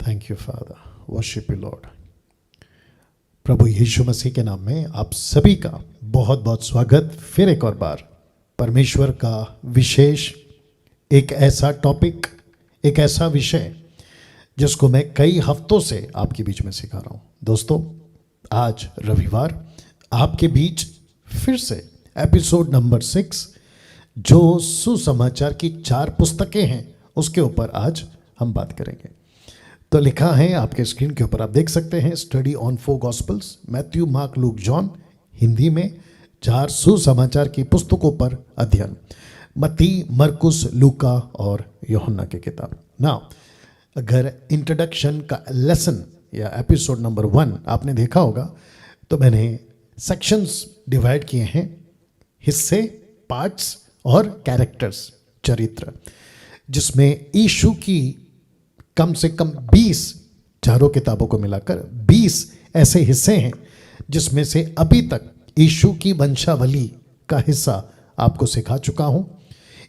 Thank you father, worship you lord. प्रभु यीशु मसीह के नाम में आप सभी का बहुत बहुत स्वागत। फिर एक और बार परमेश्वर का विशेष एक ऐसा टॉपिक, एक ऐसा विषय जिसको मैं कई हफ्तों से आपके बीच में सिखा रहा हूँ। दोस्तों, आज रविवार आपके बीच फिर से एपिसोड नंबर 6 जो सुसमाचार की 4 पुस्तकें हैं उसके ऊपर आज हम बात करेंगे। तो लिखा है आपके स्क्रीन के ऊपर, आप देख सकते हैं, study on 4 gospels, Matthew, mark, look, John. Hindi में 4 सुसमाचार की पुस्तकों पर अध्ययन, मत्ती, मरकुस, लूका और यूहन्ना की किताब। ना अगर इंट्रोडक्शन का लेसन या एपिसोड नंबर 1 आपने देखा होगा तो मैंने सेक्शंस डिवाइड किए हैं, हिस्से, पार्ट्स और कैरेक्टर्स, चरित्र, जिसमें यीशु की कम से कम 20, चारों किताबों को मिलाकर 20 ऐसे हिस्से हैं जिसमें से अभी तक यीशु की वंशावली का हिस्सा आपको सिखा चुका हूं,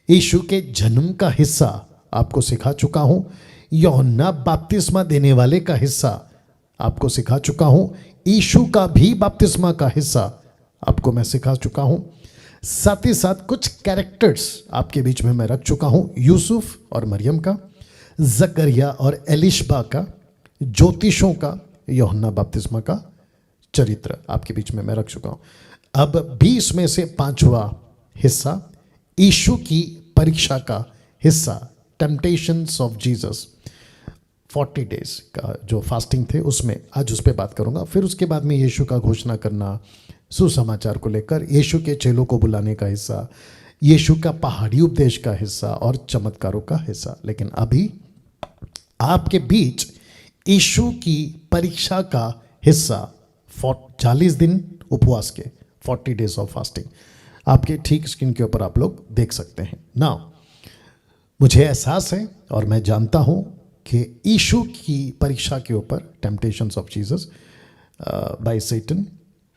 यीशु के जन्म का हिस्सा आपको सिखा चुका हूं, यूहन्ना बपतिस्मा देने वाले का हिस्सा आपको सिखा चुका हूं, यीशु का भी बपतिस्मा का हिस्सा आपको मैं सिखा चुका हूं। साथ ही साथ कुछ कैरेक्टर्स आपके बीच में मैं रख चुका हूं, यूसुफ और मरियम का, जकरिया और एलिशबा का, ज्योतिषों का, यूहन्ना बपतिस्मा का चरित्र आपके बीच में मैं रख चुका हूं। अब 20 में से 5वां हिस्सा, यीशु की परीक्षा का हिस्सा, टेम्पटेशंस ऑफ जीसस, 40 डेज का जो फास्टिंग थे उसमें आज उस पर बात करूंगा। फिर उसके बाद में यीशु का घोषणा करना, सुसमाचार को लेकर यीशु के चेलों को बुलाने का हिस्सा, यीशु का पहाड़ी उपदेश का हिस्सा और चमत्कारों का हिस्सा। लेकिन अभी आपके बीच यीशु की परीक्षा का हिस्सा, 40 दिन उपवास के, 40 डेज ऑफ फास्टिंग, आपके ठीक स्क्रीन के ऊपर आप लोग देख सकते हैं। ना मुझे एहसास है और मैं जानता हूं कि यीशु की परीक्षा के ऊपर, temptations of Jesus by Satan,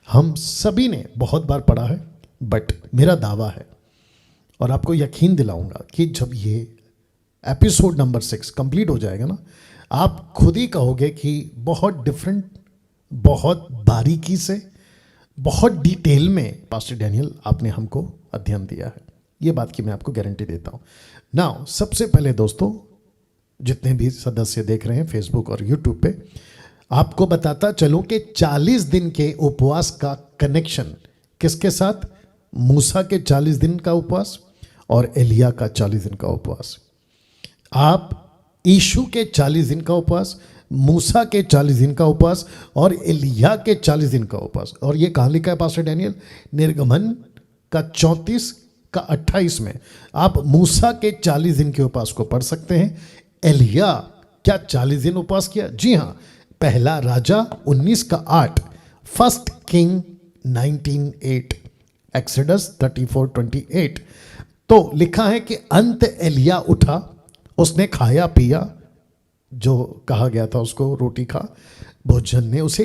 हम सभी ने बहुत बार पढ़ा है, बट मेरा दावा है और आपको यकीन दिलाऊंगा कि जब ये एपिसोड नंबर 6 कंप्लीट हो जाएगा ना, आप खुद ही कहोगे कि बहुत डिफरेंट, बहुत बारीकी से, बहुत डिटेल में पास्टर डैनियल आपने हमको अध्ययन दिया है। ये बात की मैं आपको गारंटी देता हूँ। नाउ सबसे पहले दोस्तों, जितने भी सदस्य देख रहे हैं फेसबुक और यूट्यूब पे, आपको बताता चलूं कि 40 दिन के उपवास का कनेक्शन किसके साथ? मूसा के 40 दिन का उपवास और एलिया का 40 दिन का उपवास। आप यीशु के 40 दिन का उपवास, मूसा के 40 दिन का उपवास और एलिया के 40 दिन का उपवास। और ये कहाँ लिखा है पास्टर डैनियल? निर्गमन का 34 का 28 में आप मूसा के 40 दिन के उपवास को पढ़ सकते हैं। एलिया क्या 40 दिन उपवास किया? जी हाँ, पहला राजा 19 का 8, फर्स्ट किंग 19:8, एक्सोडस 34:28। तो लिखा है कि अंत एलिया उठा, उसने खाया पिया, जो कहा गया था उसको, रोटी खा, भोजन ने उसे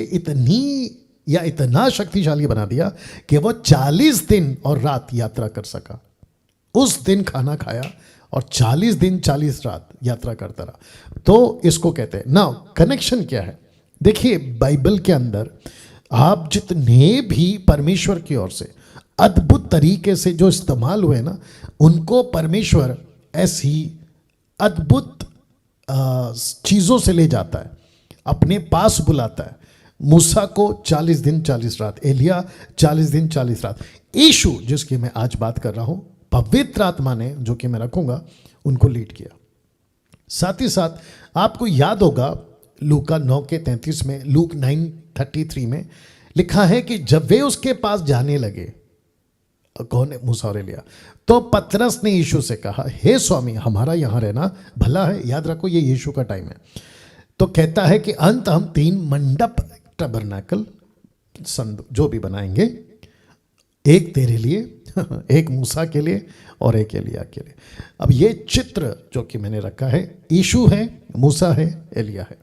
इतना शक्तिशाली बना दिया कि वो 40 दिन और रात यात्रा कर सका। उस दिन खाना खाया और 40 दिन 40 रात यात्रा करता रहा। तो इसको कहते हैं। नाउ कनेक्शन क्या है? देखिए, बाइबल के अंदर आप जितने भी परमेश्वर की ओर से अद्भुत तरीके से जो इस्तेमाल हुए ना, उनको परमेश्वर ऐसी अद्भुत चीज़ों से ले जाता है, अपने पास बुलाता है। मूसा को 40 दिन 40 रात, एलिया 40 दिन 40 रात, यीशु जिसकी मैं आज बात कर रहा हूं, पवित्र आत्मा ने, जो कि मैं रखूंगा, उनको लीड किया। साथ ही साथ आपको याद होगा लूका 9 के 33 में, लूक 9:33 में लिखा है कि जब वे उसके पास जाने लगे, कौन है? मूसा और एलिया, तो पतरस ने यीशु से कहा, हे स्वामी, हमारा यहाँ रहना भला है। याद रखो, ये यीशु का टाइम है। तो कहता है कि अंत हम 3 मंडप, टबरनाकल, जो भी बनाएंगे, एक तेरे लिए, एक मूसा के लिए और एक एलिया के लिए। अब ये चित्र जो कि मैंने रखा है, यीशु है, मूसा है, एलिया है।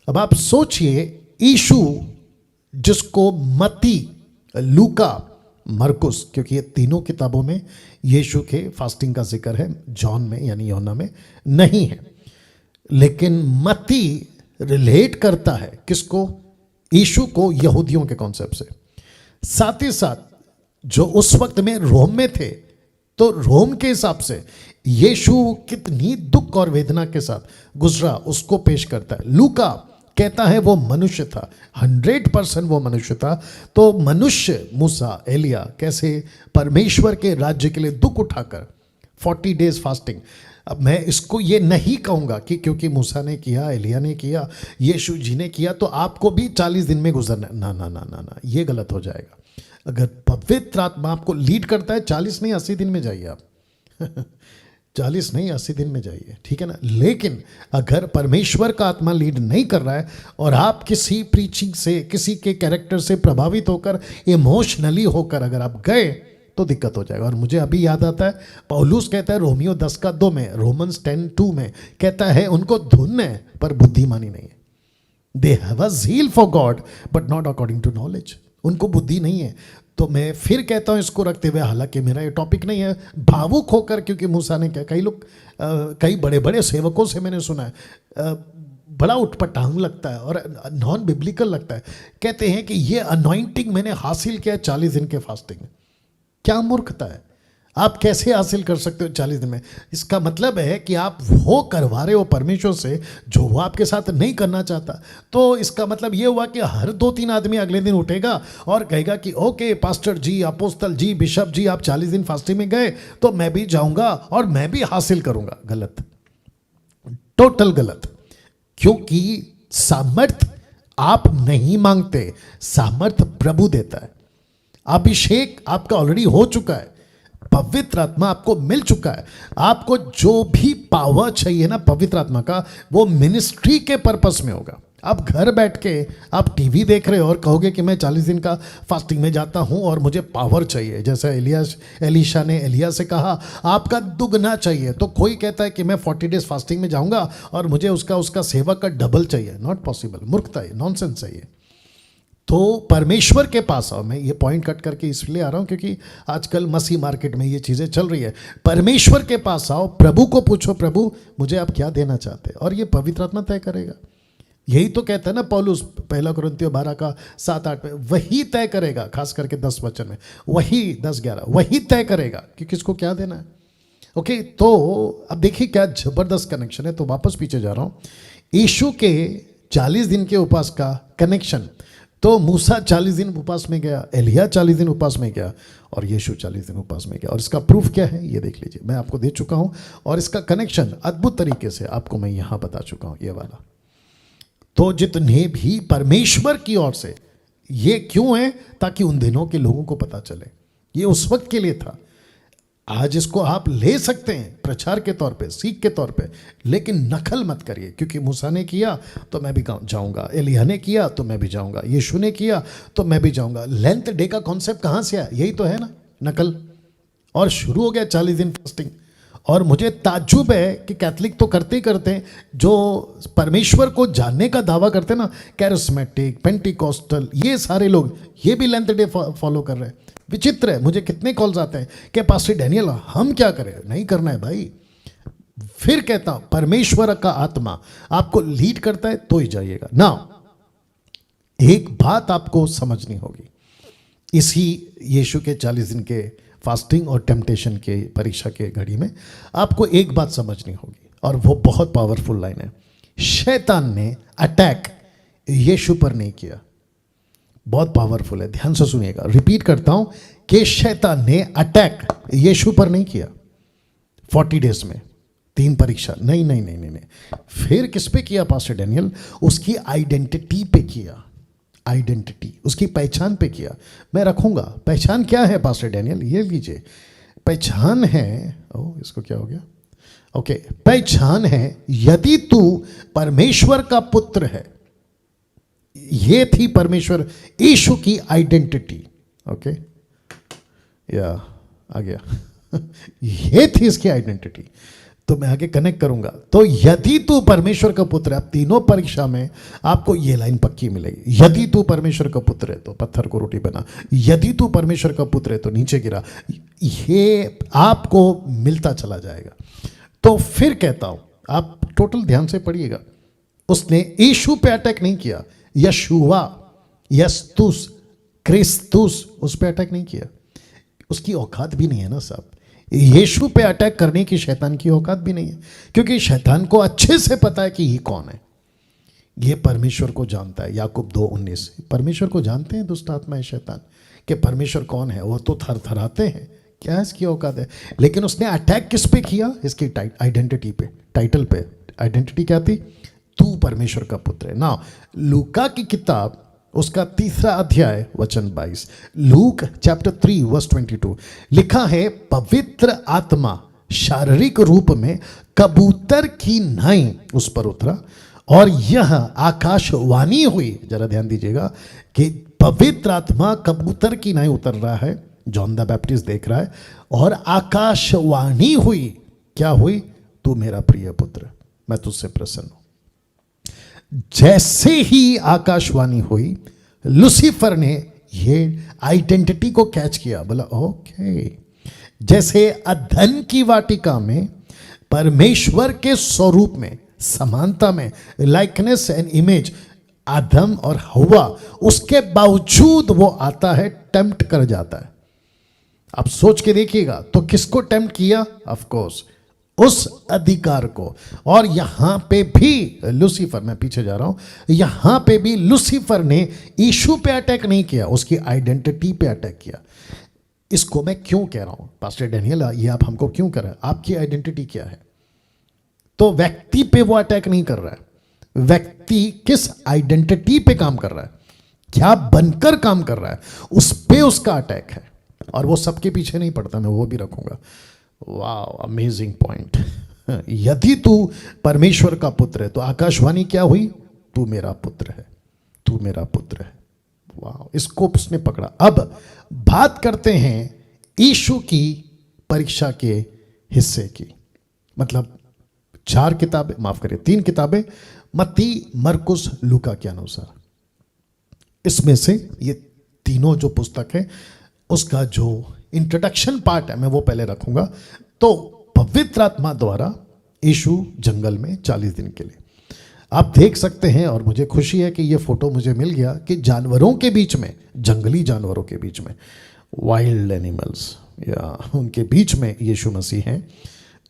अब आप सोचिए, यीशु जिसको मत्ती, लूका, मरकुस, क्योंकि ये तीनों किताबों में यीशु के फास्टिंग का जिक्र है, जॉन में यानी यूहन्ना में नहीं है। लेकिन मत्ती रिलेट करता है किसको? यीशु को यहूदियों के कॉन्सेप्ट से। साथ ही साथ जो उस वक्त में रोम में थे, तो रोम के हिसाब से यीशु कितनी दुख और वेदना के साथ गुजरा उसको पेश करता है। लूका कहता है वो मनुष्य था, 100% वो मनुष्य था। तो मनुष्य मूसा, एलिया कैसे परमेश्वर के राज्य के लिए दुख उठाकर 40 डेज फास्टिंग। अब मैं इसको ये नहीं कहूँगा कि क्योंकि मूसा ने किया, एलिया ने किया, यीशु जी ने किया तो आपको भी 40 दिन में गुजरना, ना ना ना ना ना, ये गलत हो जाएगा। अगर पवित्र आत्मा आपको लीड करता है 40 नहीं 80 दिन में जाइए आप 40 नहीं 80 दिन में जाइए, ठीक है ना। लेकिन अगर परमेश्वर का आत्मा लीड नहीं कर रहा है और आप किसी प्रीचिंग से, किसी के कैरेक्टर से प्रभावित होकर, इमोशनली होकर अगर आप गए तो दिक्कत हो जाएगा। और मुझे अभी याद आता है पौलुस कहता है रोमियो 10:2 में, रोमन्स 10:2 में कहता है उनको धुन है पर बुद्धिमानी नहीं है। They have a zeal for God but not according to knowledge. उनको बुद्धि नहीं है। तो मैं फिर कहता हूँ इसको रखते हुए, हालांकि मेरा ये टॉपिक नहीं है, भावुक होकर, क्योंकि मूसा ने क्या, कई लोग कई बड़े बड़े सेवकों से मैंने सुना है बड़ा उठपटांग लगता है और नॉन बिब्लिकल लगता है। कहते हैं कि ये अनॉइंटिंग मैंने हासिल किया 40 दिन के फास्टिंग में। क्या मूर्खता है! आप कैसे हासिल कर सकते हो 40 दिन में? इसका मतलब है कि आप वो करवा रहे हो परमेश्वर से जो वो आपके साथ नहीं करना चाहता। तो इसका मतलब ये हुआ कि हर 2-3 आदमी अगले दिन उठेगा और कहेगा कि ओके पास्टर जी, अपोस्तल जी, बिशप जी, आप 40 दिन फास्टिंग में गए तो मैं भी जाऊंगा और मैं भी हासिल करूंगा। गलत, टोटल गलत। क्योंकि सामर्थ आप नहीं मांगते, सामर्थ प्रभु देता है। अभिषेक आपका ऑलरेडी हो चुका है, पवित्र आत्मा आपको मिल चुका है। आपको जो भी पावर चाहिए ना पवित्र आत्मा का, वो मिनिस्ट्री के पर्पस में होगा। आप घर बैठ के आप टीवी देख रहे हो और कहोगे कि मैं 40 दिन का फास्टिंग में जाता हूं और मुझे पावर चाहिए, जैसा एलीशा ने एलिया से कहा आपका दुगना चाहिए। तो कोई कहता है कि मैं 40 डेज फास्टिंग में जाऊंगा और मुझे उसका सेवक का डबल चाहिए। नॉट पॉसिबल, मूर्खता है, नॉनसेंस है ये। तो परमेश्वर के पास आओ। मैं ये पॉइंट कट करके इसलिए आ रहा हूँ क्योंकि आजकल मसीह मार्केट में ये चीज़ें चल रही है। परमेश्वर के पास आओ, प्रभु को पूछो, प्रभु मुझे आप क्या देना चाहते हैं, और ये पवित्र आत्मा तय करेगा। यही तो कहता है ना पौलुस 1 कुरिन्थियों 12:7-8 में, वही तय करेगा। खास करके 10 वचन में वही, 10-11 वही तय करेगा कि किसको क्या देना है। ओके, तो अब देखिए क्या जबरदस्त कनेक्शन है। तो वापस पीछे जा रहा हूँ, यीशु के 40 दिन के उपवास का कनेक्शन। तो मूसा 40 दिन उपवास में गया, एलिया 40 दिन उपवास में गया और यीशु 40 दिन उपवास में गया। और इसका प्रूफ क्या है ये देख लीजिए, मैं आपको दे चुका हूँ और इसका कनेक्शन अद्भुत तरीके से आपको मैं यहाँ बता चुका हूँ, ये वाला। तो जितने भी परमेश्वर की ओर से, ये क्यों है? ताकि उन दिनों के लोगों को पता चले, ये उस वक्त के लिए था। आज इसको आप ले सकते हैं प्रचार के तौर पे, सीख के तौर पे, लेकिन नकल मत करिए। क्योंकि मूसा ने किया तो मैं भी जाऊंगा, एलिया ने किया तो मैं भी जाऊंगा, यीशु ने किया तो मैं भी जाऊंगा। लेंथ डे का कॉन्सेप्ट कहाँ से आया? यही तो है ना, नकल। और शुरू हो गया 40 दिन फास्टिंग। और मुझे ताज्जुब है कि कैथलिक तो करते ही करते हैं, जो परमेश्वर को जानने का दावा करते हैं ना, कैरिस्मेटिक, पेंटिकॉस्टल, ये सारे लोग ये भी लेंथ डे फॉलो कर रहे हैं। विचित्र है। मुझे कितने कॉल्स आते हैं कि पास्टर डैनियल हम क्या करें? नहीं करना है भाई। फिर कहता हूं परमेश्वर का आत्मा आपको लीड करता है तो ही जाइएगा ना। एक बात आपको समझनी होगी, इसी यीशु के 40 दिन के फास्टिंग और टेम्पटेशन के परीक्षा के घड़ी में आपको एक बात समझनी होगी, और वो बहुत पावरफुल लाइन है। शैतान ने अटैक यीशु पर नहीं किया। बहुत पावरफुल है, ध्यान से सुनिएगा। रिपीट करता हूं कि शैतान ने अटैक यीशु पर नहीं किया 40 डेज में, 3 परीक्षा। नहीं नहीं नहीं नहीं नहीं। फिर किस पे किया पास्टर डैनियल? उसकी आइडेंटिटी पे किया। आइडेंटिटी, उसकी पहचान पे किया। मैं रखूंगा। पहचान क्या है पास्टर डैनियल? ये लीजिए, पहचान है, इसको क्या हो गया? ओके, पहचान है यदि तू परमेश्वर का पुत्र है। ये थी परमेश्वर यीशु की आइडेंटिटी। ओके, या आ गया ये थी इसकी आइडेंटिटी। तो मैं आगे कनेक्ट करूंगा। तो यदि तू परमेश्वर का पुत्र है, अब तीनों परीक्षा में आपको ये लाइन पक्की मिलेगी। यदि तू परमेश्वर का पुत्र है तो पत्थर को रोटी बना, यदि तू परमेश्वर का पुत्र है तो नीचे गिरा। ये आपको मिलता चला जाएगा। तो फिर कहता हूं, आप टोटल ध्यान से पढ़िएगा। उसने यीशु पे अटैक नहीं किया, यशुआ, यस्तुस, क्रिस्तुस, उस पे अटैक नहीं किया। उसकी औकात भी नहीं है ना साहब। यीशु पे अटैक करने की शैतान की औकात भी नहीं है, क्योंकि शैतान को अच्छे से पता है कि ये कौन है। ये परमेश्वर को जानता है। याकूब 2:19, परमेश्वर को जानते हैं दुष्ट आत्माएं, शैतान, कि परमेश्वर कौन है। वो तो थरथराते हैं, क्या है इसकी औकात है। लेकिन उसने अटैक किस पे किया? इसकी आइडेंटिटी पे, टाइटल पे। आइडेंटिटी क्या थी? तू परमेश्वर का पुत्र है ना। लूका की किताब उसका 3 अध्याय वचन 22, लूक चैप्टर 3 वर्स 22 लिखा है, पवित्र आत्मा शारीरिक रूप में कबूतर की नाई उस पर उतरा और यह आकाशवाणी हुई। जरा ध्यान दीजिएगा कि पवित्र आत्मा कबूतर की नाई उतर रहा है, जॉन द बैप्टिस्ट देख रहा है, और आकाशवाणी हुई। क्या हुई? तू मेरा प्रिय पुत्र, मैं तुझसे प्रसन्न हूं। जैसे ही आकाशवाणी हुई, लूसीफर ने ये आइडेंटिटी को कैच किया, बोला ओके। जैसे अधन की वाटिका में परमेश्वर के स्वरूप में, समानता में, लाइकनेस एंड इमेज, आदम और हवा, उसके बावजूद वो आता है, टेम्प्ट कर जाता है। आप सोच के देखिएगा, तो किसको टेम्प्ट किया? ऑफ कोर्स उस अधिकार को। और यहां पे भी लूसीफर, मैं पीछे जा रहा हूं, यहां पे भी लूसीफर ने यीशु पे अटैक नहीं किया, उसकी आइडेंटिटी पे अटैक किया। इसको मैं क्यों कह रहा हूं पास्टर डैनियल, ये आप हमको क्यों कर रहे हैं? आपकी आइडेंटिटी क्या है? तो व्यक्ति पे वो अटैक नहीं कर रहा है। व्यक्ति किस आइडेंटिटी पे काम कर रहा है, क्या बनकर काम कर रहा है, उस पे उसका अटैक है। और वो सबके पीछे नहीं पड़ता, मैं वो भी रखूंगा। वाह, अमेजिंग पॉइंट। यदि तू परमेश्वर का पुत्र है तो आकाशवाणी क्या हुई? तू मेरा पुत्र है, तू मेरा पुत्र है। वाह, इसको उसने पकड़ा। अब बात करते हैं यीशु की परीक्षा के हिस्से की। मतलब 4 किताबें, माफ करिए 3 किताबें, मत्ती, मरकुस, लूका के अनुसार। इसमें से ये तीनों जो पुस्तक है, उसका जो इंट्रोडक्शन पार्ट है, मैं वो पहले रखूंगा। तो पवित्र आत्मा द्वारा यीशु जंगल में 40 दिन के लिए, आप देख सकते हैं, और मुझे खुशी है कि ये फोटो मुझे मिल गया, कि जानवरों के बीच में, जंगली जानवरों के बीच में, वाइल्ड एनिमल्स, या उनके बीच में यीशु मसीह हैं।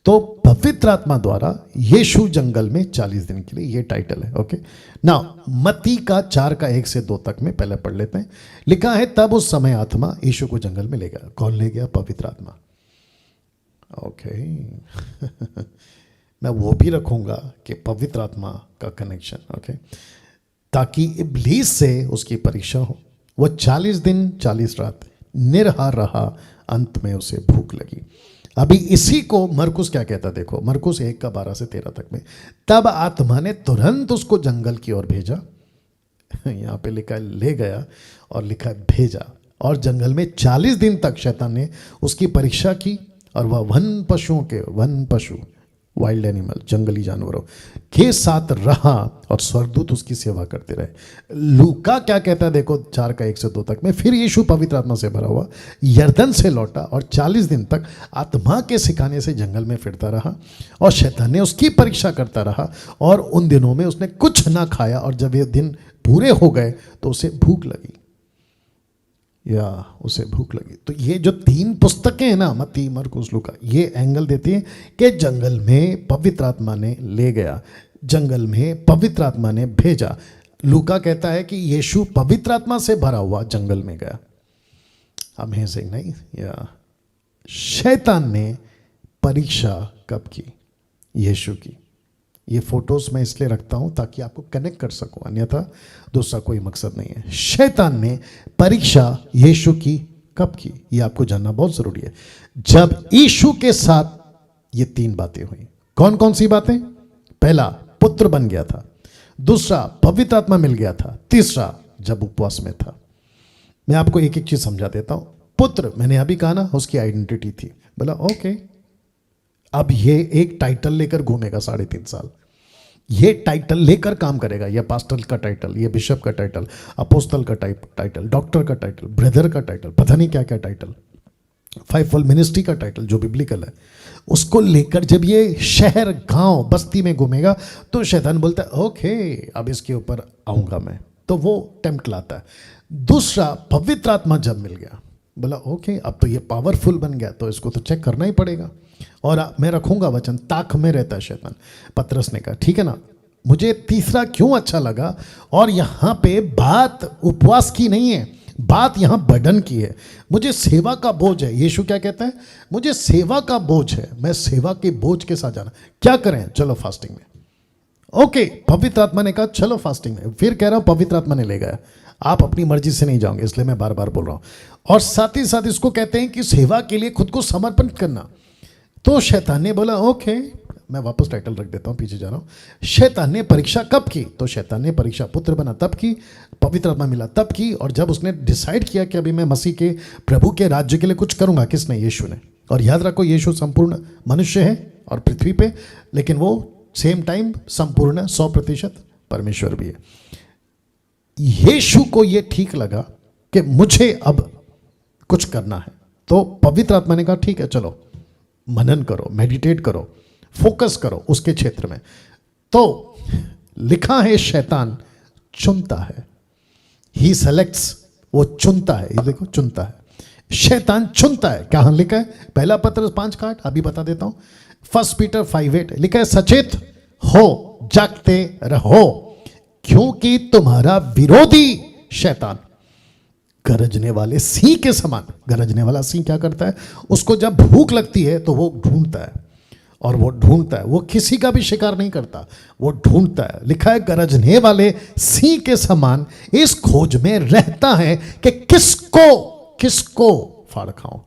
तो पवित्र आत्मा द्वारा यीशु जंगल में 40 दिन के लिए, ये टाइटल है। ओके ना, मत्ती का 4 का 1 से 2 तक में पहले पढ़ लेते हैं। लिखा है, तब उस समय आत्मा यीशु को जंगल में ले गया। कौन ले गया? पवित्र आत्मा। ओके मैं वो भी रखूंगा कि पवित्र आत्मा का कनेक्शन, ओके, ताकि इब्लीस से उसकी परीक्षा हो। वो 40 दिन 40 रात निराहार रहा, अंत में उसे भूख लगी। अभी इसी को मरकुस क्या कहता, देखो मरकुस 1 का 12 से 13 तक में, तब आत्मा ने तुरंत उसको जंगल की ओर भेजा। यहाँ पे लिखा है ले गया, और लिखा है भेजा। और जंगल में 40 दिन तक शैतान ने उसकी परीक्षा की, और वह वन पशु, वाइल्ड एनिमल, जंगली जानवरों के साथ रहा, और स्वर्गदूत उसकी सेवा करते रहे। लूका क्या कहता है, देखो 4 का 1 से 2 तक में, फिर यीशु पवित्र आत्मा से भरा हुआ यरदन से लौटा, और 40 दिन तक आत्मा के सिखाने से जंगल में फिरता रहा, और शैतान ने उसकी परीक्षा करता रहा। और उन दिनों में उसने कुछ ना खाया, और जब ये दिन पूरे हो गए तो उसे भूख लगी, तो ये जो 3 पुस्तकें हैं ना, मत्ती, मरकुस, लूका, ये एंगल देती हैं कि जंगल में पवित्र आत्मा ने ले गया, जंगल में पवित्र आत्मा ने भेजा। लूका कहता है कि यीशु पवित्र आत्मा से भरा हुआ जंगल में गया। अमेजिंग नहीं? या शैतान ने परीक्षा कब की? यीशु की। ये फोटोज मैं इसलिए रखता हूं ताकि आपको कनेक्ट कर सकूं, अन्यथा दूसरा कोई मकसद नहीं है। शैतान ने परीक्षा यीशु की कब की? ये आपको जानना बहुत जरूरी है। जब यीशु के साथ ये 3 बातें हुई। कौन कौन सी बातें? पहला, पुत्र बन गया था। दूसरा, पवित्र आत्मा मिल गया था। तीसरा, जब उपवास में था। मैं आपको एक एक चीज समझा देता हूं। पुत्र, मैंने अभी कहा ना, उसकी आइडेंटिटी थी। बोला ओके, अब ये एक टाइटल लेकर घूमेगा 3.5 साल, ये टाइटल लेकर काम करेगा। ये पास्टर का टाइटल, ये बिशप का टाइटल, अपोस्टल का टाइटल, डॉक्टर का टाइटल, ब्रदर का टाइटल, पता नहीं क्या क्या टाइटल, 5-fold मिनिस्ट्री का टाइटल जो बिब्लिकल है, उसको लेकर जब ये शहर गांव बस्ती में घूमेगा तो शैतान बोलता है ओके अब इसके ऊपर आऊँगा मैं, तो वो टेम्प्ट लाता है। दूसरा, पवित्र आत्मा जब मिल गया, बोला ओके अब तो ये पावरफुल बन गया, तो इसको तो चेक करना ही पड़ेगा और मैं रखूंगा वचन। ताक में रहता है शैतान। पतरस ने कहा ठीक है ना। मुझे तीसरा क्यों अच्छा लगा, और यहाँ पे बात उपवास की नहीं है, बात यहाँ बर्डन की है। मुझे सेवा का बोझ है। यीशु क्या कहता है, मुझे सेवा का बोझ है, मैं सेवा के बोझ के साथ जाना। क्या करें, चलो फास्टिंग में। ओके, पवित्र आत्मा ने कहा चलो फास्टिंग में। फिर कह रहा हूं पवित्र आत्मा ने ले गया, आप अपनी मर्जी से नहीं जाओगे, इसलिए मैं बार बार बोल रहा हूं। और साथ ही साथ इसको कहते हैं कि सेवा के लिए खुद को समर्पण करना। तो शैतान ने बोला ओके, मैं वापस टाइटल रख देता हूं, पीछे जा रहा हूं। शैतान ने परीक्षा कब की, तो शैतान ने परीक्षा पुत्र बना तब की, पवित्र आत्मा मिला तब की, और जब उसने डिसाइड किया कि अभी मैं मसीह के प्रभु के राज्य के लिए कुछ करूंगा। किसने, यीशु ने। और याद रखो यीशु संपूर्ण मनुष्य है और पृथ्वी पे, लेकिन वो सेम टाइम संपूर्ण 100% परमेश्वर भी है। यीशु को ये ठीक लगा कि मुझे अब कुछ करना है, तो पवित्र आत्मा ने कहा ठीक है चलो मनन करो, मेडिटेट करो, फोकस करो उसके क्षेत्र में। तो लिखा है शैतान चुनता है, ही सेलेक्ट्स, वो चुनता है। ये देखो चुनता है, शैतान चुनता है। कहां लिखा है, पहला पत्रस 5:8, अभी बता देता हूं। 1 पीटर 5:8 लिखा है सचेत हो, जागते रहो, क्योंकि तुम्हारा विरोधी शैतान गरजने वाले सिंह के समान। गरजने वाला सिंह क्या करता है, उसको जब भूख लगती है तो वो ढूंढता है, और वो ढूंढता है, वो किसी का भी शिकार नहीं करता, वो ढूंढता है। लिखा है गरजने वाले सिंह के समान इस खोज में रहता है कि किसको फाड़ खाऊं।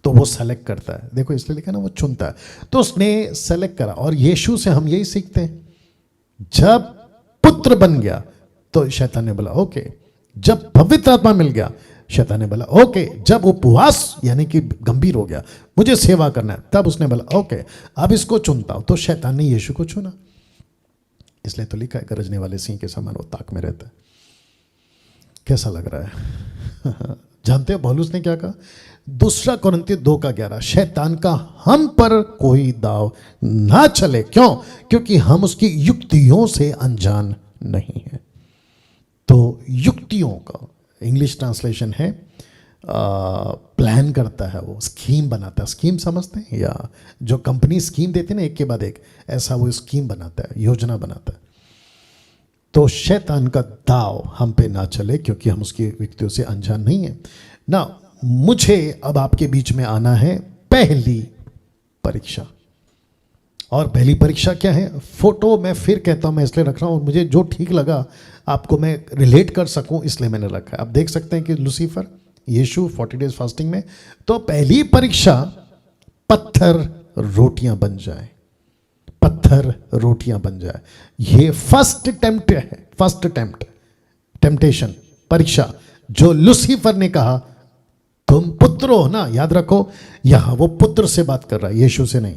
तो वो सेलेक्ट करता है। देखो इसलिए लिखा ना वो चुनता है। तो उसने सेलेक्ट करा, और यीशु से हम यही सीखते हैं। जब पुत्र बन गया तो शैतान ने बोला ओके, जब पवित्र आत्मा मिल गया शैतान ने बोला ओके, जब उपवास यानी कि गंभीर हो गया, मुझे सेवा करना है, तब उसने बोला ओके अब इसको चुनता हूं। तो शैतान ने यीशु को चुना। इसलिए तो लिखा है गरजने वाले सिंह के समान वो ताक में रहता है। कैसा लग रहा है जानते हो पौलुस ने क्या कहा, 2 कोरिन्थियों 2:11, शैतान का हम पर कोई दाव ना चले। क्यों, क्योंकि हम उसकी युक्तियों से अनजान नहीं है। तो युक्तियों का इंग्लिश ट्रांसलेशन है प्लान करता है, वो स्कीम बनाता है। स्कीम समझते हैं, या जो कंपनी स्कीम देती है ना एक के बाद एक, ऐसा वो स्कीम बनाता है, योजना बनाता है। तो शैतान का दाव हम पे ना चले, क्योंकि हम उसकी युक्तियों से अनजान नहीं है ना। मुझे अब आपके बीच में आना है पहली परीक्षा। और पहली परीक्षा क्या है, फोटो मैं फिर कहता हूं, मैं इसलिए रख रहा हूं, मुझे जो ठीक लगा आपको मैं रिलेट कर सकूं इसलिए मैंने रखा है। आप देख सकते हैं कि लूसीफर, यीशु 40 डेज फास्टिंग में। तो पहली परीक्षा, पत्थर रोटियां बन जाए, पत्थर रोटियां बन जाए। ये फर्स्ट टेम्प्ट है, फर्स्ट टेम्पटेशन, परीक्षा, जो लूसीफर ने कहा तुम पुत्र हो ना। याद रखो यहां वो पुत्र से बात कर रहा है, यीशु से नहीं।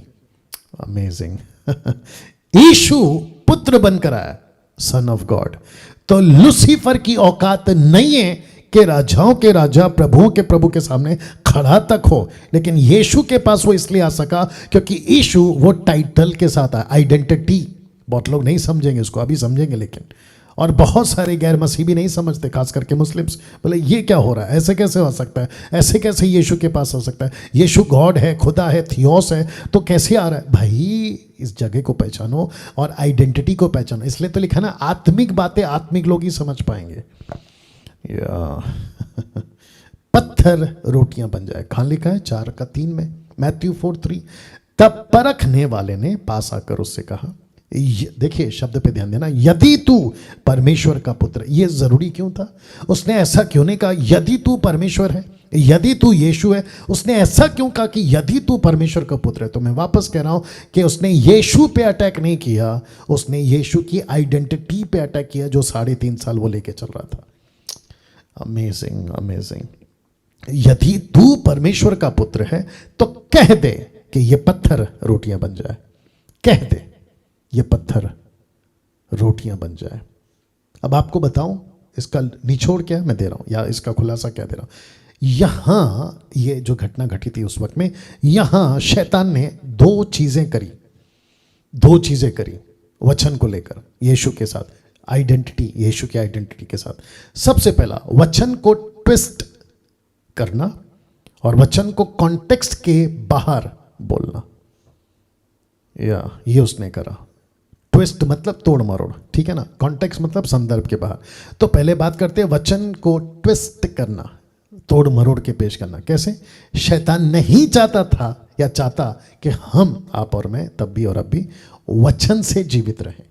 अमेजिंग यीशु पुत्र बनकर आया, सन ऑफ गॉड। तो लूसीफर की औकात नहीं है कि राजाओं के राजा प्रभुओं के प्रभु के सामने खड़ा तक हो, लेकिन यीशु के पास वो इसलिए आ सका क्योंकि यीशु वो टाइटल के साथ आया, आइडेंटिटी। बहुत लोग नहीं समझेंगे इसको, अभी समझेंगे, लेकिन और बहुत सारे गैर मसीह भी नहीं समझते, खास करके मुस्लिम्स। बोले ये क्या हो रहा है, ऐसे कैसे हो सकता है, ऐसे कैसे यीशु के पास हो सकता है, यीशु गॉड है, खुदा है, थियोस है, तो कैसे आ रहा है। भाई इस जगह को पहचानो और आइडेंटिटी को पहचानो। इसलिए तो लिखा ना आत्मिक बातें आत्मिक लोग ही समझ पाएंगे। पत्थर रोटियां बन जाए, कहां लिखा है, 4:3 में, मैथ्यू 4:3। तब परखने वाले ने पास आकर उससे कहा, देखिए शब्द पे ध्यान देना, यदि तू परमेश्वर का पुत्र। ये जरूरी क्यों था, उसने ऐसा क्यों नहीं कहा यदि तू परमेश्वर है, यदि तू यीशु है। उसने ऐसा क्यों कहा कि यदि तू परमेश्वर का पुत्र है। तो मैं वापस कह रहा हूं कि उसने यीशु पे अटैक नहीं किया, उसने यीशु की आइडेंटिटी पे अटैक किया जो 3.5 साल वो लेके चल रहा था। Amazing, amazing. यदि तू परमेश्वर का पुत्र है तो कह दे कि ये पत्थर रोटियां बन जाए, कह दे ये पत्थर रोटियां बन जाए। अब आपको बताऊं इसका निचोड़ क्या है मैं दे रहा हूं, या इसका खुलासा क्या दे रहा हूं। यहां ये जो घटना घटी थी उस वक्त में, यहां शैतान ने दो चीजें करी वचन को लेकर, यीशु के साथ आइडेंटिटी, यीशु की आइडेंटिटी के साथ। सबसे पहला, वचन को ट्विस्ट करना और वचन को कॉन्टेक्स्ट के बाहर बोलना, या ये उसने करा। ट्विस्ट मतलब तोड़ मरोड़, ठीक है ना। कॉन्टेक्स्ट मतलब संदर्भ के बाहर। तो पहले बात करते हैं वचन को ट्विस्ट करना, तोड़ मरोड़ के पेश करना। कैसे? शैतान नहीं चाहता था या चाहता कि हम, आप और मैं, तब भी और अब भी वचन से जीवित रहें।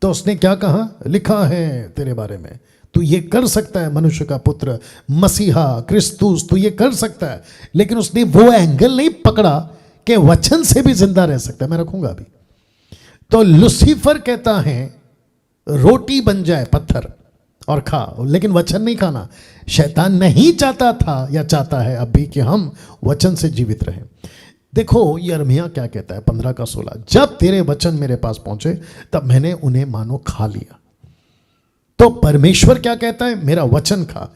तो उसने क्या कहा? लिखा है तेरे बारे में, तू ये कर सकता है, मनुष्य का पुत्र, मसीहा, क्रिस्तुस, तू ये कर सकता है। लेकिन उसने वो एंगल नहीं पकड़ा कि वचन से भी जिंदा रह सकता है। मैं रखूंगा अभी। तो लूसीफर कहता है रोटी बन जाए पत्थर और खा, लेकिन वचन नहीं खाना। शैतान नहीं चाहता था या चाहता है अब भी कि हम वचन से जीवित रहें। देखो यिर्मयाह क्या कहता है 15 का 16, जब तेरे वचन मेरे पास पहुंचे तब मैंने उन्हें मानो खा लिया। तो परमेश्वर क्या कहता है? मेरा वचन खा।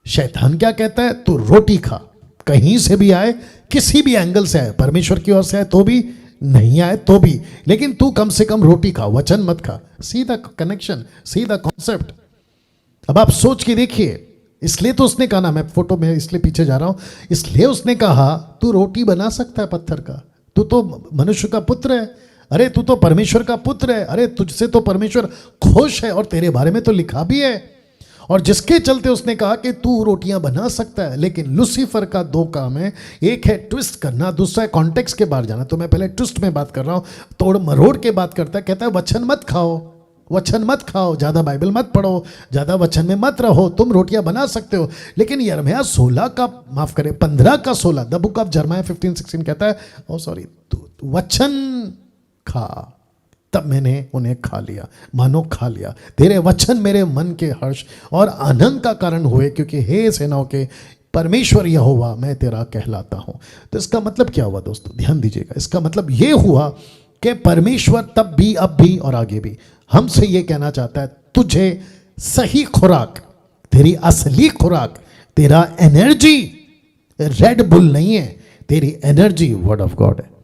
शैतान क्या कहता है? तू रोटी खा, कहीं से भी आए, किसी भी एंगल से आए, परमेश्वर की ओर से आए तो भी, नहीं आए तो भी, लेकिन तू कम से कम रोटी खा, वचन मत खा। सीधा कनेक्शन, सीधा कॉन्सेप्ट। अब आप सोच के देखिए, इसलिए तो उसने कहा ना, मैं फोटो में इसलिए पीछे जा रहा हूं, इसलिए उसने कहा तू रोटी बना सकता है पत्थर का, तू तो मनुष्य का पुत्र है, अरे तू तो परमेश्वर का पुत्र है, अरे तुझसे तो परमेश्वर खुश है और तेरे बारे में तो लिखा भी है। और जिसके चलते उसने कहा कि तू रोटियां बना सकता है। लेकिन लूसीफर का दो काम है, एक है ट्विस्ट करना, दूसरा है कॉन्टेक्स्ट के बाहर जाना। तो मैं पहले ट्विस्ट में बात कर रहा हूं, तोड़ मरोड़ के बात करता है। कहता है वचन मत खाओ, वचन मत खाओ, ज्यादा बाइबल मत पढ़ो, ज्यादा वचन में मत रहो, तुम रोटियां बना सकते हो। लेकिन यिर्मयाह 16 का, माफ करें 15 का 16, द बुक ऑफ जर्माया 15:16 कहता है, ओ सॉरी, वचन खा, तब मैंने उन्हें खा लिया, मानो खा लिया। तेरे वचन मेरे मन के हर्ष और आनंद का कारण हुए, क्योंकि हे सेनाओं के परमेश्वर यहोवा मैं तेरा कहलाता हूं। तो इसका मतलब क्या हुआ दोस्तों? ध्यान दीजिएगा। इसका मतलब यह हुआ कि परमेश्वर तब भी, अब भी और आगे भी हमसे यह कहना चाहता है, तुझे सही खुराक, तेरी असली खुराक, तेरा एनर्जी रेड बुल नहीं है, तेरी एनर्जी वर्ड ऑफ गॉड है।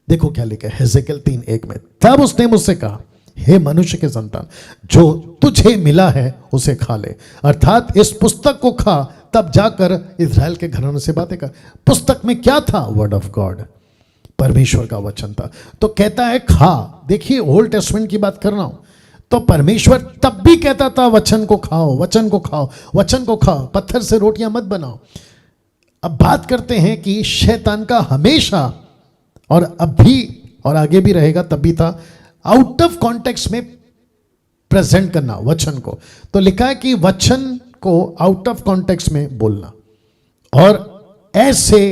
देखो क्या लिखा है हेजेकियेल 3:1 में, तब उसने मुझसे कहा, हे मनुष्य के संतान, जो तुझे मिला है उसे खा ले, अर्थात इस पुस्तक को खा, तब जाकर इज़राइल के घरानों से बातें कर। पुस्तक में क्या था? वर्ड ऑफ गॉड, परमेश्वर का वचन था। तो कहता है खा। देखिए ओल्ड टेस्टमेंट की बात कर रहा हूं। तो परमेश्वर तब भी कहता था वचन को खाओ, वचन को खाओ, वचन को खाओ, पत्थर से रोटियां मत बनाओ। अब बात करते हैं कि शैतान का हमेशा, और अब भी और आगे भी रहेगा, तब भी था, आउट ऑफ कॉन्टेक्स्ट में प्रेजेंट करना वचन को। तो लिखा है कि वचन को आउट ऑफ कॉन्टेक्स्ट में बोलना, और ऐसे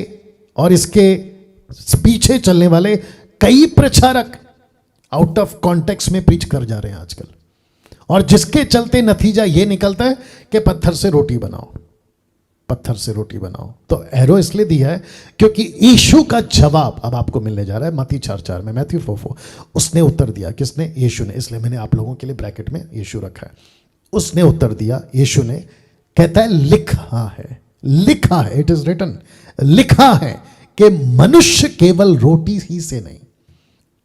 और इसके पीछे चलने वाले कई प्रचारक आउट ऑफ कॉन्टेक्स्ट में प्रीच कर जा रहे हैं आजकल, और जिसके चलते नतीजा यह निकलता है कि पत्थर से रोटी बनाओ, पत्थर से रोटी बनाओ। तो एरो इसलिए दिया है क्योंकि यीशु का जवाब अब आपको मिलने जा रहा है मत्ती 4:4 में, मैथ्यू 4:4। उसने उत्तर दिया, किसने? यीशु ने। इसलिए मैंने आप लोगों के लिए ब्रैकेट में यीशु रखा है। उसने उत्तर दिया, यीशु ने, कहता है लिखा है, लिखा है, इट इज रिटन, लिखा है कि मनुष्य केवल रोटी ही से नहीं।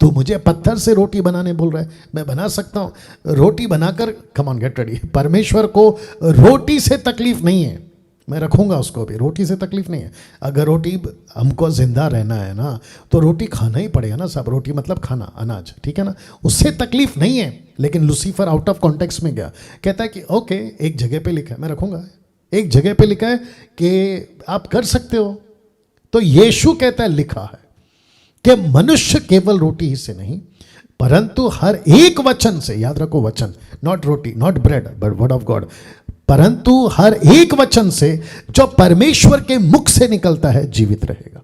तू मुझे पत्थर से रोटी बनाने बोल रहा है, मैं बना सकता हूं रोटी बनाकर। Come on get ready. परमेश्वर को रोटी से तकलीफ नहीं है, मैं रखूंगा उसको भी, रोटी से तकलीफ नहीं है। अगर रोटी, हमको जिंदा रहना है ना, तो रोटी खाना ही पड़ेगा ना सब। रोटी मतलब खाना, अनाज, ठीक है ना, उससे तकलीफ नहीं है। लेकिन लूसीफर आउट ऑफ कॉन्टेक्स्ट में गया, कहता है कि ओके, एक जगह पे लिखा है, मैं रखूंगा, एक जगह पे लिखा है कि आप कर सकते हो। तो यीशु कहता है लिखा है कि मनुष्य केवल रोटी ही से नहीं, परंतु हर एक वचन से, याद रखो वचन, not roti, not bread, but word of God, परंतु हर एक वचन से जो परमेश्वर के मुख से निकलता है जीवित रहेगा।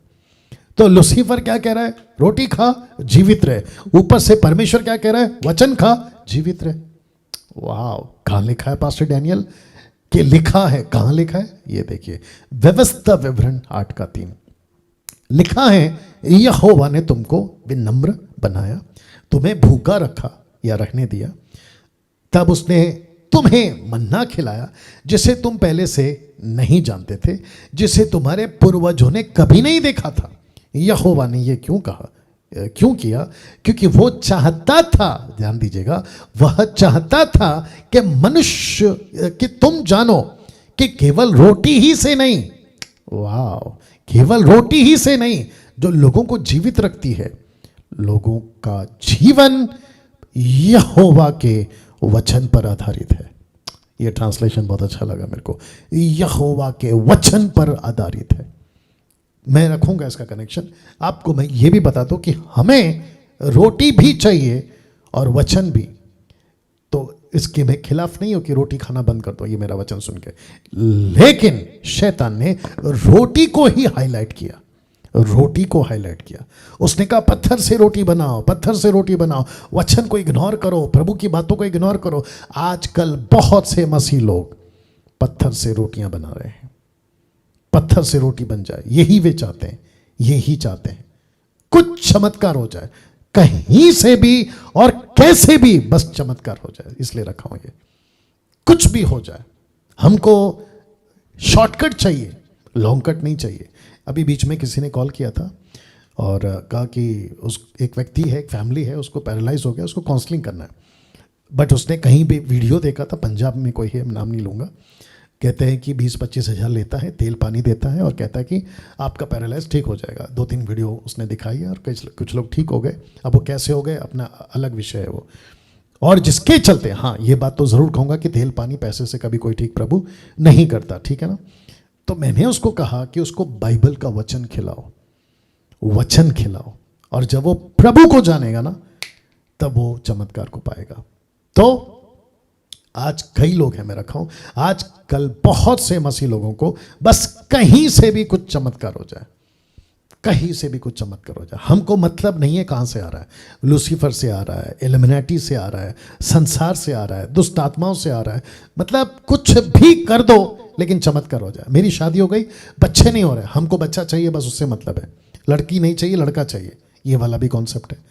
तो लूसीफर क्या कह रहा है? रोटी खा, जीवित रहे। ऊपर से परमेश्वर क्या कह रहा है? वचन खा, जीवित रहे। वाह, कहां लिखा है पास्टर डैनियल कि लिखा है? कहां लिखा है? ये देखिए, व्यवस्था विवरण 8:3 लिखा है, यहोवा ने तुमको विनम्र बनाया, तुम्हें भूखा रखा या रखने दिया, तब उसने तुम्हें मन्ना खिलाया जिसे तुम पहले से नहीं जानते थे, जिसे तुम्हारे पूर्वजों ने कभी नहीं देखा था। यहोवा ने ये क्यों कहा, क्यों किया? क्योंकि वो चाहता था, ध्यान दीजिएगा, वह चाहता था कि मनुष्य, कि तुम जानो कि केवल रोटी ही से नहीं, वाह, केवल रोटी ही से नहीं, जो लोगों को जीवित रखती है, लोगों का जीवन यहोवा के वचन पर आधारित है। यह ट्रांसलेशन बहुत अच्छा लगा मेरे को, यहोवा के वचन पर आधारित है। मैं रखूंगा इसका कनेक्शन। आपको मैं ये भी बता दूं कि हमें रोटी भी चाहिए और वचन भी। तो इसके मैं खिलाफ नहीं हूं कि रोटी खाना बंद कर दो, ये मेरा वचन सुन के, लेकिन शैतान ने रोटी को ही हाईलाइट किया, रोटी को हाईलाइट किया। उसने कहा पत्थर से रोटी बनाओ, पत्थर से रोटी बनाओ, वचन को इग्नोर करो, प्रभु की बातों को इग्नोर करो। आजकल बहुत से मसीह लोग पत्थर से रोटियां बना रहे हैं, पत्थर से रोटी बन जाए, यही वे चाहते हैं, यही चाहते हैं। कुछ चमत्कार हो जाए कहीं से भी और कैसे भी, बस चमत्कार हो जाए, इसलिए रखा हूं ये। कुछ भी हो जाए, हमको शॉर्टकट चाहिए, लॉन्ग कट नहीं चाहिए। अभी बीच में किसी ने कॉल किया था और कहा कि उस एक व्यक्ति है, एक फैमिली है, उसको पैरालाइज हो गया, उसको काउंसलिंग करना है। बट उसने कहीं भी वीडियो देखा था, पंजाब में कोई है, नाम नहीं लूँगा, कहते हैं कि 20-25 हज़ार लेता है, तेल पानी देता है और कहता है कि आपका पैरालाइज ठीक हो जाएगा। 2-3 वीडियो उसने दिखाई है और कुछ लोग ठीक हो गए। अब वो कैसे हो गए अपना अलग विषय है वो। और जिसके चलते, हाँ ये बात तो ज़रूर कहूँगा कि तेल पानी पैसे से कभी कोई ठीक प्रभु नहीं करता, ठीक है ना। तो मैंने उसको कहा कि उसको बाइबल का वचन खिलाओ, वचन खिलाओ, और जब वो प्रभु को जानेगा ना, तब वो चमत्कार को पाएगा। तो आज कई लोग हैं, मैं रखा हूं, आज कल बहुत से मसीह लोगों को बस कहीं से भी कुछ चमत्कार हो जाए, कहीं से भी कुछ चमत्कार हो जाए। हमको मतलब नहीं है कहां से आ रहा है, लूसीफर से आ रहा है, इल्यूमिनाटी से आ रहा है, संसार से आ रहा है, दुष्ट आत्माओं से आ रहा है, मतलब कुछ भी कर दो लेकिन चमत्कार हो जाए। मेरी शादी हो गई, बच्चे नहीं हो रहे, हमको बच्चा चाहिए, बस उससे मतलब है। लड़की नहीं चाहिए, लड़का चाहिए, ये वाला भी कॉन्सेप्ट है।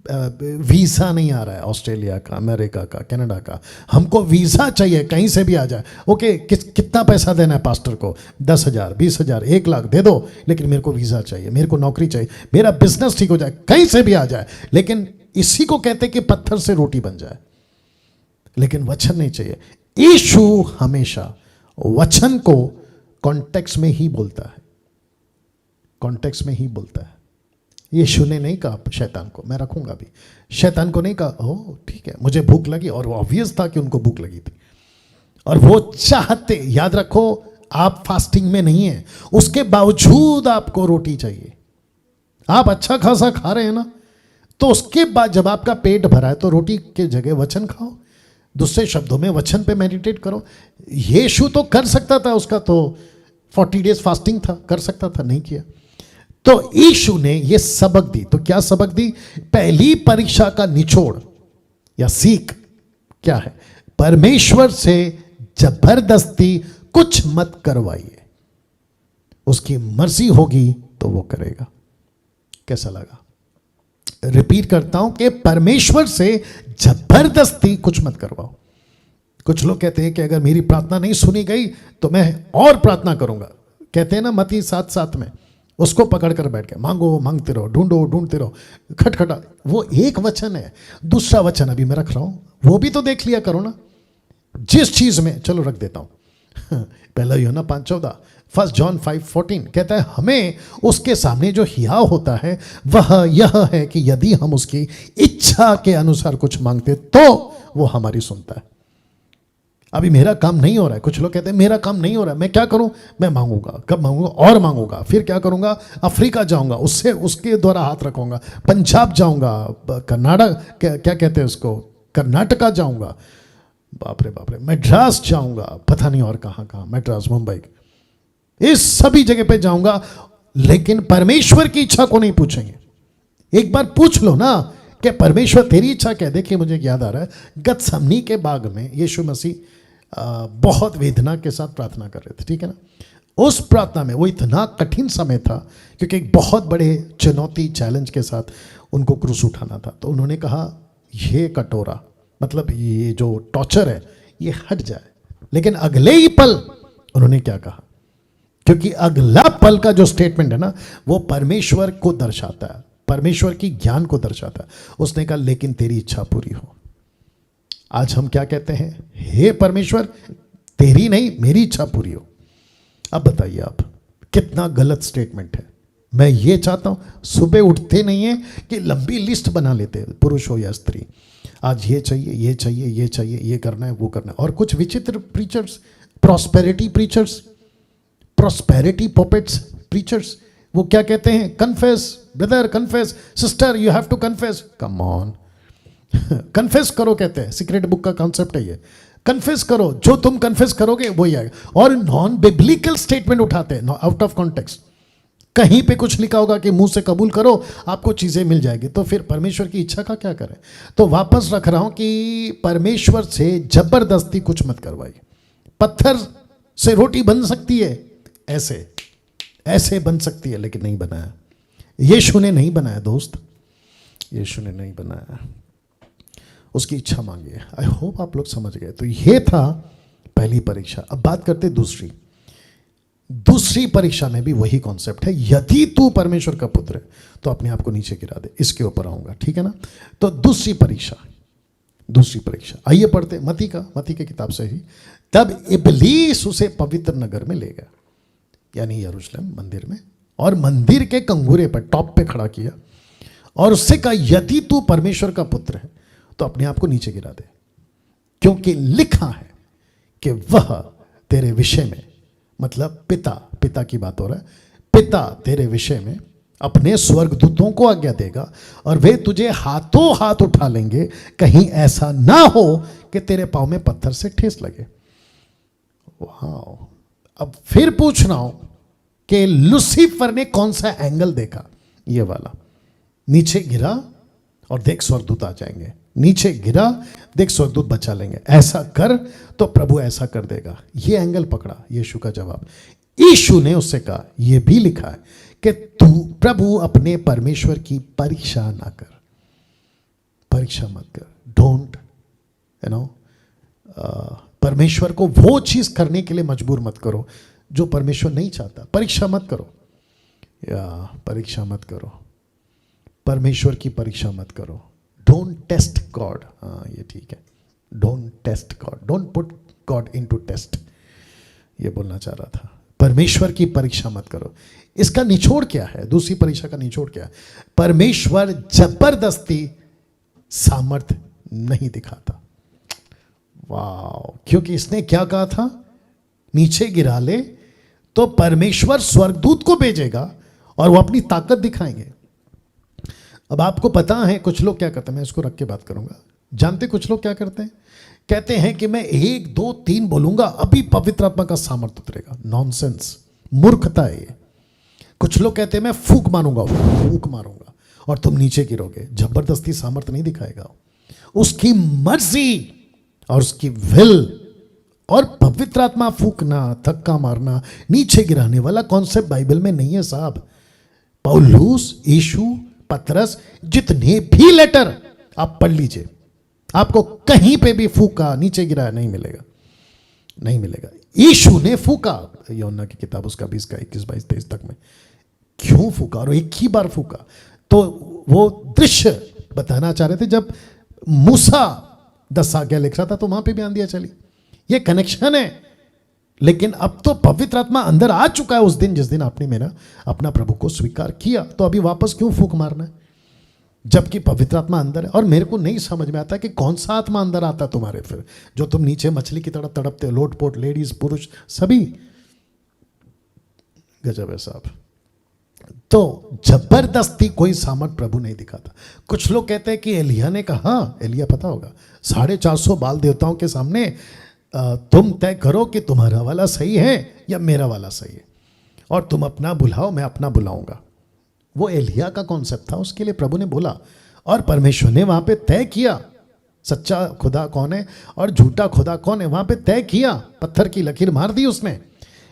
वीज़ा नहीं आ रहा है ऑस्ट्रेलिया का, अमेरिका का, कनाडा का, हमको वीज़ा चाहिए, कहीं से भी आ जाए। ओके, कितना पैसा देना है पास्टर को? 10,000, 20,000, 1 लाख दे दो, लेकिन मेरे को वीज़ा चाहिए, मेरे को नौकरी चाहिए, मेरा बिजनेस ठीक हो जाए, कहीं से भी आ जाए। लेकिन इसी को कहते कि पत्थर से रोटी बन जाए, लेकिन वचन नहीं चाहिए। यीशु हमेशा वचन को कॉन्टेक्स्ट में ही बोलता है, कॉन्टेक्स्ट में ही बोलता है। यीशु ने नहीं कहा शैतान को, मैं रखूंगा भी, शैतान को नहीं कहा ओ ठीक है मुझे भूख लगी, और वो ऑब्वियस था कि उनको भूख लगी थी और वो चाहते, याद रखो आप फास्टिंग में नहीं है, उसके बावजूद आपको रोटी चाहिए। आप अच्छा खासा खा रहे हैं ना, तो उसके बाद जब आपका पेट भरा है तो रोटी के जगह वचन खाओ, दूसरे शब्दों में वचन पे मेडिटेट करो। यीशु तो कर सकता था, उसका तो 40 डेज फास्टिंग था, कर सकता था, नहीं किया। तो यीशु ने ये सबक दी। तो क्या सबक दी? पहली परीक्षा का निचोड़ या सीख क्या है? परमेश्वर से जबरदस्ती कुछ मत करवाइए, उसकी मर्जी होगी तो वो करेगा। कैसा लगा? रिपीट करता हूं कि परमेश्वर से जबरदस्ती कुछ मत करवाओ। कुछ लोग कहते हैं कि अगर मेरी प्रार्थना नहीं सुनी गई तो मैं और प्रार्थना करूंगा। कहते हैं ना मत्ती 7:7 में, उसको पकड़ कर बैठ के मांगो मांगते रहो, ढूंढो ढूंढते रहो, खटखटा। वो एक वचन है, दूसरा वचन अभी मैं रख रहा हूं, वो भी तो देख लिया करो ना। जिस चीज में, चलो रख देता हूं, पहला यूहन्ना 5:14, 1 जॉन 5:14 कहता है हमें उसके सामने जो हिया होता है वह यह है कि यदि हम उसकी इच्छा के अनुसार कुछ मांगते तो वो हमारी सुनता है। अभी मेरा काम नहीं हो रहा है, कुछ लोग कहते हैं मेरा काम नहीं हो रहा है, मैं क्या करूं? मैं मांगूंगा, कब मांगूंगा? और मांगूंगा, फिर क्या करूंगा? अफ्रीका जाऊंगा, उससे उसके द्वारा हाथ रखूंगा, पंजाब जाऊंगा, कर्नाटक क्या कहते हैं उसको, कर्नाटका जाऊंगा, बाप रे, मद्रास जाऊंगा, पता नहीं और कहां कहां, मद्रास, मुंबई, इस सभी जगह पे जाऊंगा, लेकिन परमेश्वर की इच्छा को नहीं पूछेंगे। एक बार पूछ लो ना कि परमेश्वर तेरी इच्छा क्या है। देखिए मुझे याद आ रहा है, गतसमनी के बाग में यीशु मसीह बहुत वेदना के साथ प्रार्थना कर रहे थे, ठीक है ना। उस प्रार्थना में वो इतना कठिन समय था क्योंकि एक बहुत बड़े चुनौती, चैलेंज के साथ उनको क्रूस उठाना था। तो उन्होंने कहा ये कटोरा, मतलब ये जो टॉर्चर है, ये हट जाए। लेकिन अगले ही पल उन्होंने क्या कहा, क्योंकि अगला पल का जो स्टेटमेंट है ना, वो परमेश्वर को दर्शाता है, परमेश्वर की ज्ञान को दर्शाता है। उसने कहा लेकिन तेरी इच्छा पूरी हो। आज हम क्या कहते हैं, हे परमेश्वर तेरी नहीं मेरी इच्छा पूरी हो। अब बताइए आप, कितना गलत स्टेटमेंट है। मैं ये चाहता हूं, सुबह उठते नहीं है कि लंबी लिस्ट बना लेते हैं, पुरुष हो या स्त्री, आज ये चाहिए ये चाहिए ये चाहिए, ये करना है वो करना है। और कुछ विचित्र preachers, prosperity preachers, prosperity puppets preachers, वो क्या कहते हैं, confess brother, confess sister, you have to confess. Come on, confess करो कहते हैं, सीक्रेट बुक का कॉन्सेप्ट है ये। कन्फेस करो, जो तुम कन्फेस करोगे वही आएगा। और नॉन बिब्लिकल स्टेटमेंट उठाते हैं, आउट ऑफ कॉन्टेक्स्ट। कहीं पे कुछ लिखा होगा कि मुंह से कबूल करो आपको चीजें मिल जाएगी, तो फिर परमेश्वर की इच्छा का क्या करें। तो वापस रख रहा हूं कि परमेश्वर से जबरदस्ती कुछ मत करवाइए। पत्थर से रोटी बन सकती है, ऐसे ऐसे बन सकती है, लेकिन नहीं बनाया। यीशु ने नहीं बनाया दोस्त, यीशु ने नहीं बनाया, उसकी इच्छा मांगी है। आई होप आप लोग समझ गए। तो ये था पहली परीक्षा। अब बात करते दूसरी। दूसरी परीक्षा में भी वही कॉन्सेप्ट है, यदि तू परमेश्वर का पुत्र है तो अपने आप को नीचे गिरा दे। इसके ऊपर आऊंगा, ठीक है ना। तो दूसरी परीक्षा, दूसरी परीक्षा आइए पढ़ते मती के किताब से ही। तब इब्लीस उसे पवित्र नगर में ले गया, यानी यरूशलेम मंदिर में, और मंदिर के कंगूरे पर टॉप पे खड़ा किया और उससे कहा यदि तू परमेश्वर का पुत्र है तो अपने आप को नीचे गिरा दे, क्योंकि लिखा है कि वह तेरे विषय में, मतलब पिता की बात हो रहा है, पिता तेरे विषय में अपने स्वर्गदूतों को आज्ञा देगा और वे तुझे हाथों हाथ उठा लेंगे, कहीं ऐसा ना हो कि तेरे पांव में पत्थर से ठेस लगे। वाह। अब फिर पूछ रहा हूं कि लूसीफर ने कौन सा एंगल देखा, ये वाला, नीचे गिरा और देख स्वर्गदूत आ जाएंगे, नीचे गिरा देख स्वर्गदूत बचा लेंगे, ऐसा कर तो प्रभु ऐसा कर देगा। ये एंगल पकड़ा यीशु का जवाब। यीशु ने उससे कहा यह भी लिखा है कि तू प्रभु अपने परमेश्वर की परीक्षा ना कर, परीक्षा मत कर। डोंट परमेश्वर को वो चीज करने के लिए मजबूर मत करो जो परमेश्वर नहीं चाहता। परीक्षा मत करो, या परीक्षा मत करो, परमेश्वर की परीक्षा मत करो। डोंट टेस्ट गॉड, हाँ ये ठीक है, don't test God, don't put God into test, ये बोलना चाह रहा था। परमेश्वर की परीक्षा मत करो। इसका निचोड़ क्या है, दूसरी परीक्षा का निचोड़ क्या है? परमेश्वर जबरदस्ती सामर्थ नहीं दिखाता। वाह, क्योंकि इसने क्या कहा था, नीचे गिरा ले तो परमेश्वर स्वर्गदूत को भेजेगा और वो अपनी ताकत दिखाएंगे। अब आपको पता है कुछ लोग क्या करते हैं, मैं इसको रख के बात करूंगा। जानते कुछ लोग क्या करते हैं, कहते हैं कि मैं 1 2 3 बोलूंगा अभी पवित्र आत्मा का सामर्थ उतरेगा। नॉनसेंस, मूर्खता है ये। कुछ लोग कहते हैं मैं फूक मारूंगा, फूक मारूंगा और तुम नीचे गिरोगे। जबरदस्ती सामर्थ नहीं दिखाएगा, उसकी मर्जी और उसकी विल। और पवित्र आत्मा फूकना, धक्का मारना, नीचे गिराने वाला कॉन्सेप्ट बाइबल में नहीं है साहब। पौलुस, यीशु, पतरस, जितने भी लेटर आप पढ़ लीजिए, आपको कहीं पे भी फूका, नीचे गिराया नहीं मिलेगा, नहीं मिलेगा। यीशु ने फूका, यूहन्ना की किताब उसका 20 का 21 22 23 तक में। क्यों फूका, और एक ही बार फूका? तो वो दृश्य बताना चाह रहे थे जब मूसा 10 आज्ञा लिख रहा था तो वहां पे भी आंधियां चली। ये कनेक्शन है। लेकिन अब तो पवित्र आत्मा अंदर आ चुका है उस दिन जिस दिन आपने मेरा अपना प्रभु को स्वीकार किया, तो अभी वापस क्यों फूंक मारना है जबकि पवित्र आत्मा अंदर है? और मेरे को नहीं समझ में आता कि कौन सा आत्मा अंदर आता तुम्हारे, फिर जो तुम नीचे मछली की तरह तड़पते हो, लोटपोट, लेडीज पुरुष सभी। गजब है साहब। तो जबरदस्ती कोई सामर्थ प्रभु नहीं दिखाता। कुछ लोग कहते हैं कि एलिया ने कहा, हाँ एलिया पता होगा, 450 बाल देवताओं के सामने तुम तय करो कि तुम्हारा वाला सही है या मेरा वाला सही है, और तुम अपना बुलाओ मैं अपना बुलाऊंगा। वो एलिया का कॉन्सेप्ट था, उसके लिए प्रभु ने बोला और परमेश्वर ने वहां पे तय किया सच्चा खुदा कौन है और झूठा खुदा कौन है, वहां पे तय किया, पत्थर की लकीर मार दी उसने।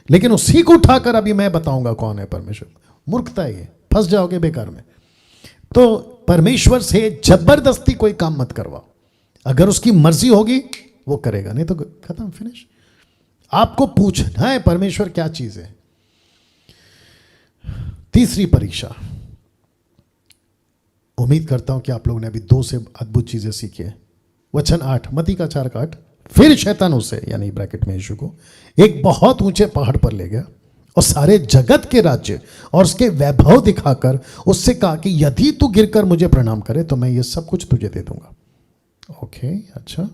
लेकिन उसी को उठाकर अभी मैं बताऊंगा कौन है परमेश्वर। मूर्खता है ये, फंस जाओगे बेकार में। तो परमेश्वर से जबरदस्ती कोई काम मत करवाओ। अगर उसकी मर्जी होगी वो करेगा, नहीं तो खत्म, फिनिश। आपको पूछना है परमेश्वर क्या चीज है। तीसरी परीक्षा, उम्मीद करता हूं कि आप लोगों ने अभी 2 से अद्भुत चीजें सीखी है। वचन 8, मत्ती का 4:8, फिर शैतान उसे, यानी ब्रैकेट में यीशु को, एक बहुत ऊंचे पहाड़ पर ले गया और सारे जगत के राज्य और उसके वैभव दिखाकर उससे कहा कि यदि तू गिरकर मुझे प्रणाम करे तो मैं ये सब कुछ तुझे दे दूंगा। ओके, अच्छा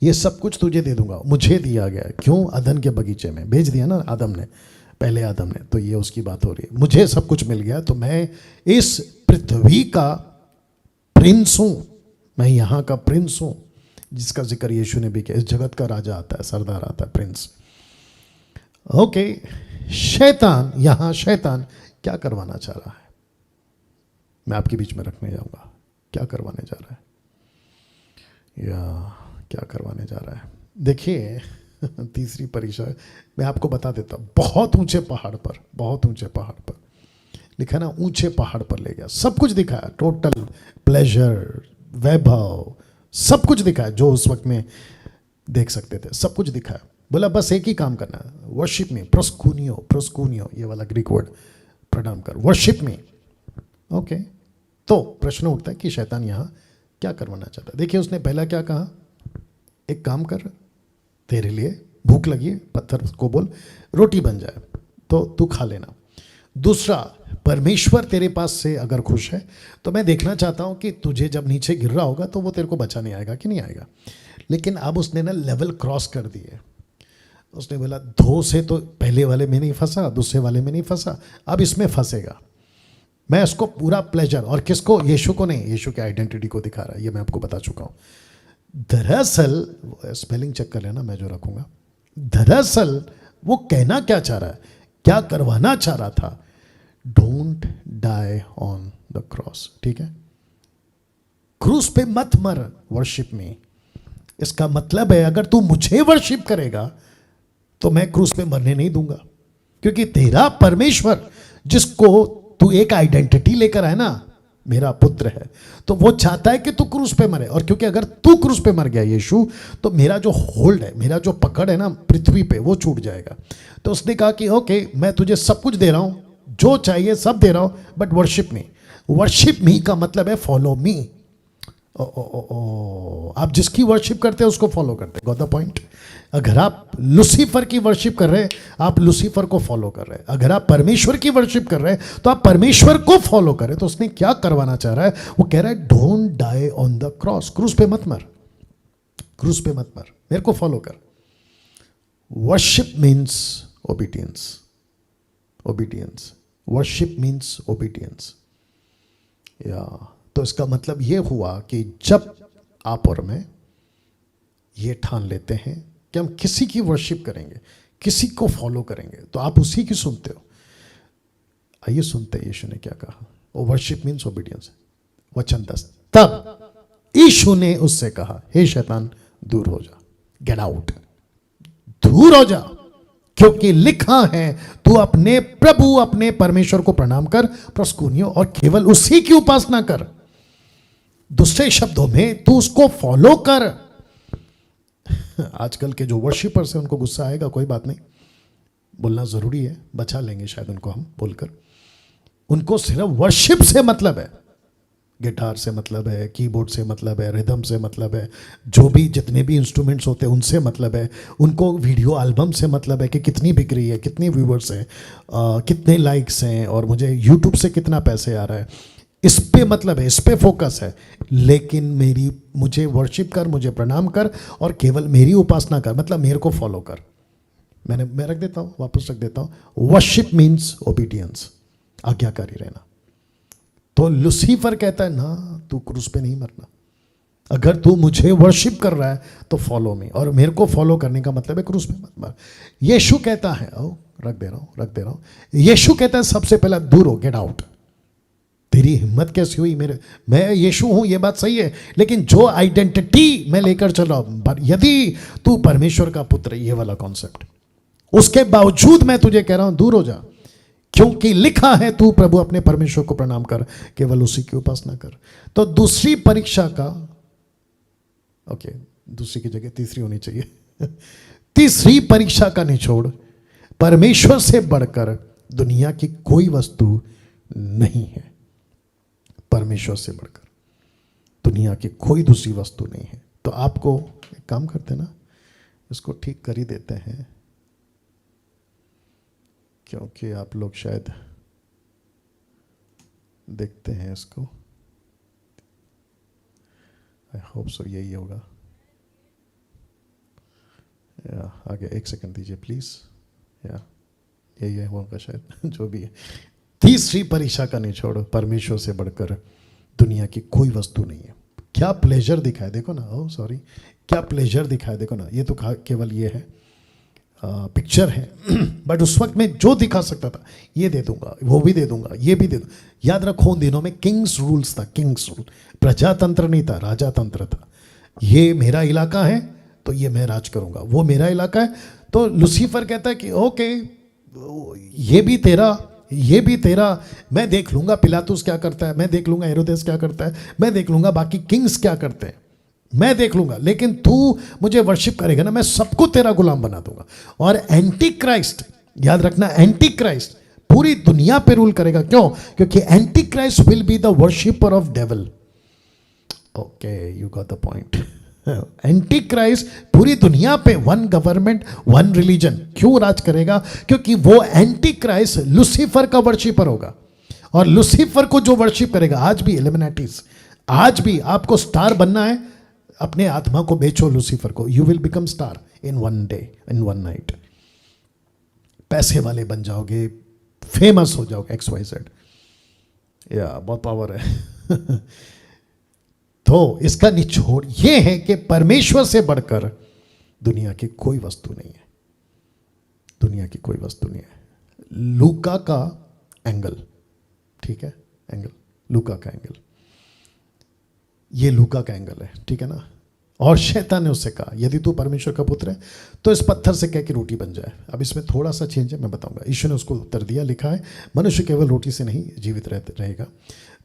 ये सब कुछ तुझे दे दूंगा, मुझे दिया गया। क्यों? अदन के बगीचे में भेज दिया ना आदम ने, पहले आदम ने, तो ये उसकी बात हो रही है। मुझे सब कुछ मिल गया तो मैं इस पृथ्वी का प्रिंस हूं, मैं यहां का प्रिंस हूं, जिसका जिक्र यीशु ने भी किया। इस जगत का राजा आता है, सरदार आता है, प्रिंस। ओके, शैतान, यहां शैतान क्या करवाना चाह रहा है, मैं आपके बीच में रखने जाऊंगा। क्या करवाने जा रहा है, या क्या करवाने जा रहा है? देखिए तीसरी परीक्षा मैं आपको बता देता हूं। बहुत ऊंचे पहाड़ पर, बहुत ऊंचे पहाड़ पर लिखा ना, ऊंचे पहाड़ पर ले गया, सब कुछ दिखाया, टोटल प्लेजर, वैभव, सब कुछ दिखाया जो उस वक्त में देख सकते थे, सब कुछ दिखाया। बोला बस एक ही काम करना है, वर्शिप में, प्रोस्कूनियो, प्रोस्कूनियो ये वाला ग्रीक वर्ड, प्रणाम कर, वर्शिप में। ओके, तो प्रश्न उठता है कि शैतान यहां क्या करवाना चाहता है। देखिए उसने पहला क्या कहा, एक काम कर, तेरे लिए भूख लगी है, पत्थर को बोल रोटी बन जाए तो तू खा लेना। दूसरा, परमेश्वर तेरे पास से अगर खुश है तो मैं देखना चाहता हूं कि तुझे जब नीचे गिर रहा होगा तो वो तेरे को बचाने आएगा कि नहीं आएगा। लेकिन अब उसने ना लेवल क्रॉस कर दिए। उसने बोला धो से तो पहले वाले में नहीं फंसा, दूसरे वाले में नहीं फंसा, अब इसमें फंसेगा। मैं उसको पूरा प्लेजर, और किसको? यीशु को नहीं, यीशु की आइडेंटिटी को दिखा रहा है, ये मैं आपको बता चुका हूं। दरअसल स्पेलिंग चेक कर लेना, मैं जो रखूंगा। दरअसल वो कहना क्या चाह रहा है, क्या करवाना चाह रहा था? Don't die on the cross, ठीक है, क्रूस पे मत मर वर्शिप में। इसका मतलब है अगर तू मुझे वर्शिप करेगा तो मैं क्रूस पे मरने नहीं दूंगा, क्योंकि तेरा परमेश्वर जिसको तू एक आइडेंटिटी लेकर है ना, मेरा पुत्र है, तो वो चाहता है कि तू क्रूस पे मरे। और क्योंकि अगर तू क्रूस पे मर गया यीशु, तो मेरा जो होल्ड है, मेरा जो पकड़ है ना पृथ्वी पे, वो छूट जाएगा। तो उसने कहा कि ओके, मैं तुझे सब कुछ दे रहा हूं, जो चाहिए सब दे रहा हूं, but worship me. Worship me का मतलब है फॉलो मी। आप जिसकी वर्शिप करते हैं उसको फॉलो करते हैं, गॉट द पॉइंट। अगर आप लूसीफर की वर्शिप कर रहे हैं, आप लूसीफर को फॉलो कर रहे हैं। अगर आप परमेश्वर की वर्शिप कर रहे हैं तो आप परमेश्वर को फॉलो करें। तो उसने क्या करवाना चाह रहा है? वो कह रहा है don't die on the cross, क्रूस पे मत मर, क्रूस पे मत मर, मेरे को फॉलो कर। Worship means obedience, obedience, worship means obedience. या तो इसका मतलब यह हुआ कि जब आप और मैं ये ठान लेते हैं कि हम किसी की वर्शिप करेंगे, किसी को फॉलो करेंगे, तो आप उसी की सुनते हो। आइए सुनते हैं यीशु ने क्या कहा। वो वर्शिप मीन्स ओबीडियंस। वचन 10, तब यीशु ने उससे कहा, हे शैतान दूर हो जा, गेट आउट, दूर हो जा, क्योंकि लिखा है तू अपने प्रभु अपने परमेश्वर को प्रणाम कर, प्रस्कुनियो, और केवल उसी की उपासना कर। दूसरे शब्दों में तू उसको फॉलो कर। आजकल के जो वर्शिपर्स हैं उनको गुस्सा आएगा, कोई बात नहीं, बोलना जरूरी है, बचा लेंगे शायद उनको हम बोलकर। उनको सिर्फ वर्शिप से मतलब है, गिटार से मतलब है, कीबोर्ड से मतलब है, रिदम से मतलब है, जो भी जितने भी इंस्ट्रूमेंट्स होते हैं उनसे मतलब है। उनको वीडियो एल्बम से मतलब है कि कितनी बिक रही है, कितनी व्यूवर्स हैं, कितने लाइक्स हैं, और मुझे यूट्यूब से कितना पैसे आ रहा है, इस पे मतलब है, इस पे फोकस है। लेकिन मुझे वर्शिप कर, मुझे प्रणाम कर, और केवल मेरी उपासना कर, मतलब मेरे को फॉलो कर। मैं रख देता हूँ, वापस रख देता हूँ। वर्शिप मीन्स ओबीडियंस, आज्ञाकारी रहना। तो लूसीफर कहता है ना, तू क्रूस पे नहीं मरना, अगर तू मुझे वर्शिप कर रहा है तो फॉलो मी, और मेरे को फॉलो करने का मतलब है क्रूस पे मत मर। यीशु कहता है, रख दे रहा हूं, यीशु कहता है सबसे पहला दूर हो, गेट आउट। तेरी हिम्मत कैसी हुई? मैं यीशु हूं, ये बात सही है, लेकिन जो आइडेंटिटी मैं लेकर चल रहा हूं, यदि तू परमेश्वर का पुत्र, ये वाला कॉन्सेप्ट, उसके बावजूद मैं तुझे कह रहा हूं दूर हो जा, क्योंकि लिखा है तू प्रभु अपने परमेश्वर को प्रणाम कर, केवल उसी की उपासना कर। तो दूसरी परीक्षा का, ओके, दूसरी की जगह तीसरी होनी चाहिए। तीसरी परीक्षा का निचोड़, परमेश्वर से बढ़कर दुनिया की कोई वस्तु नहीं है। परमेश्वर से बढ़कर दुनिया की कोई दूसरी वस्तु नहीं है। तो आपको एक काम करते ना, इसको ठीक कर ही देते हैं, क्योंकि आप लोग शायद देखते हैं इसको। आई होप सो यही होगा। या आगे एक सेकंड दीजिए प्लीज। या यही होगा शायद, जो भी है। तीसरी परीक्षा का निचोड़, परमेश्वर से बढ़कर दुनिया की कोई वस्तु नहीं है। क्या प्लेजर दिखाए, देखो ना, ओह सॉरी, क्या प्लेजर दिखाए, देखो ना। ये तो केवल ये है, पिक्चर है, बट उस वक्त मैं जो दिखा सकता था, ये दे दूंगा, वो भी दे दूंगा, ये भी दे दूंगा। याद रखो, उन दिनों में किंग्स रूल्स था, किंग्स रूल, प्रजातंत्र नहीं था, राजातंत्र था। ये मेरा इलाका है तो ये मैं राज करूंगा, वो मेरा इलाका है। तो लूसीफर कहता है कि ओके, ये भी तेरा, ये भी तेरा, मैं देख लूंगा पिलातुस क्या करता है, मैं देख लूंगा हेरोदेस क्या करता है, मैं देख लूंगा बाकी किंग्स क्या करते हैं, मैं देख लूंगा, लेकिन तू मुझे वर्शिप करेगा ना, मैं सबको तेरा गुलाम बना दूंगा। और एंटी क्राइस्ट, याद रखना, एंटी क्राइस्ट पूरी दुनिया पे रूल करेगा। क्यों? क्योंकि anti Christ will be the worshipper of devil. Okay, you got the point. Anti Christ पूरी दुनिया पे वन गवर्नमेंट वन रिलीजन क्यों राज करेगा? क्योंकि वो एंटी क्राइस्ट लूसीफर का वर्शिपर होगा। और लूसीफर को जो वर्शिप करेगा, आज भी एलिमिनेटीज, आज भी आपको स्टार बनना है, अपने आत्मा को बेचो लूसीफर को, you will become star in one day, in one night. पैसे वाले बन जाओगे, फेमस हो जाओगे, XYZ। या बहुत पावर है। तो इसका निचोड़ ये है कि परमेश्वर से बढ़कर दुनिया की कोई वस्तु नहीं है, दुनिया की कोई वस्तु नहीं है। लूका का एंगल, ठीक है, एंगल, लूका का एंगल, ये लूका का एंगल है, ठीक है ना। और शैतान ने उससे कहा, यदि तू परमेश्वर का पुत्र है तो इस पत्थर से कह के रोटी बन जाए। अब इसमें थोड़ा सा चेंज है, मैं बताऊंगा। यीशु ने उसको उत्तर दिया, लिखा है मनुष्य केवल रोटी से नहीं जीवित रहेगा।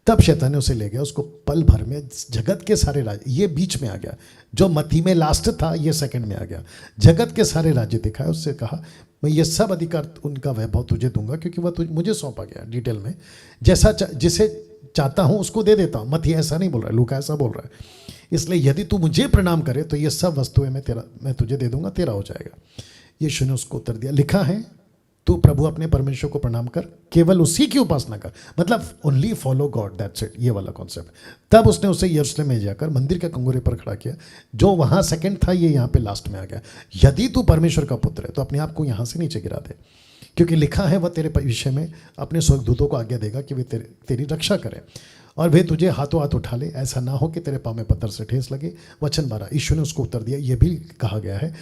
तब शैतान ने उसे ले गया, उसको पल भर में जगत के सारे राज्य, ये बीच में आ गया, जो मत्ती में लास्ट था ये सेकंड में आ गया, जगत के सारे राज्य दिखाए। उससे कहा मैं ये सब अधिकार, उनका वैभव तुझे दूंगा, क्योंकि वह मुझे सौंपा गया डिटेल में, जैसा जिसे चाहता हूं उसको दे देता हूं। मत्ती ऐसा नहीं बोल रहा है, लूका ऐसा बोल रहा है। इसलिए यदि तू मुझे प्रणाम करे तो ये सब वस्तुएं मैं तुझे दे दूंगा, तेरा हो जाएगा। यीशु ने उसको उत्तर दिया, लिखा है तू प्रभु अपने परमेश्वर को प्रणाम कर, केवल उसी की उपासना कर, मतलब only follow God, that's it, ये वाला कॉन्सेप्ट। तब उसने उसे यरूशलेम में जाकर मंदिर के कंगोरे पर खड़ा किया, जो वहां सेकंड था, ये यहाँ पे लास्ट में आ गया। यदि तू परमेश्वर का पुत्र है तो अपने आप को यहाँ से नीचे गिरा दे, क्योंकि लिखा है वह तेरे विषय में अपने स्वर्गदूतों को आज्ञा देगा कि वे तेरी रक्षा करें, और वे तुझे हाथों हाथ उठा ले, ऐसा ना हो कि तेरे पाँव में पत्थर से ठेस लगे। वचन 12, यीशु ने उसको उत्तर दिया, यह भी कहा गया है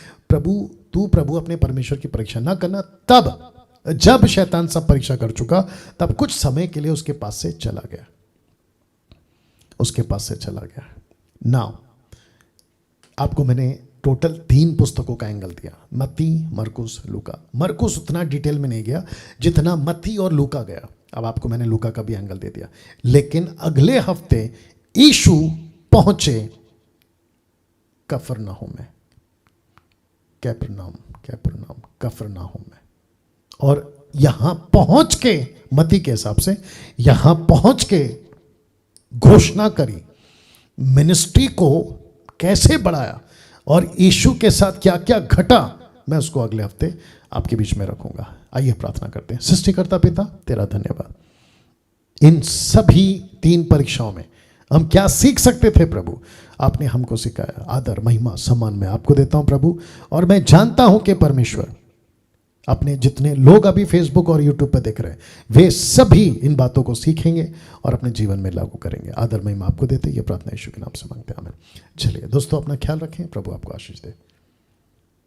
तू प्रभु अपने परमेश्वर की परीक्षा ना करना। तब जब शैतान सब परीक्षा कर चुका, तब कुछ समय के लिए उसके पास से चला गया, उसके पास से चला गया। नाउ आपको मैंने टोटल 3 पुस्तकों का एंगल दिया, मत्ती, मरकुस, लूका। मरकुस उतना डिटेल में नहीं गया जितना मत्ती और लूका गया। अब आपको मैंने लूका का भी एंगल दे दिया। लेकिन अगले हफ्ते यीशु पहुंचे कफरनहूम में, कफरनहूम में, और यहां पहुंच के, मत्ती के हिसाब से यहां पहुंच के घोषणा करी, मिनिस्ट्री को कैसे बढ़ाया और यीशु के साथ क्या क्या घटा, मैं उसको अगले हफ्ते आपके बीच में रखूंगा। आइए प्रार्थना करते हैं। सृष्टिकर्ता पिता, तेरा धन्यवाद। इन सभी 3 परीक्षाओं में हम क्या सीख सकते थे प्रभु, आपने हमको सिखाया। आदर, महिमा, सम्मान मैं आपको देता हूं प्रभु, और मैं जानता हूं कि परमेश्वर अपने जितने लोग अभी फेसबुक और यूट्यूब पर देख रहे हैं, वे सभी इन बातों को सीखेंगे और अपने जीवन में लागू करेंगे। आदर महिमा आपको देते, ये प्रार्थना यीशु के नाम से मांगते हैं, आमीन। चलिए दोस्तों, अपना ख्याल रखें, प्रभु आपको आशीष दे।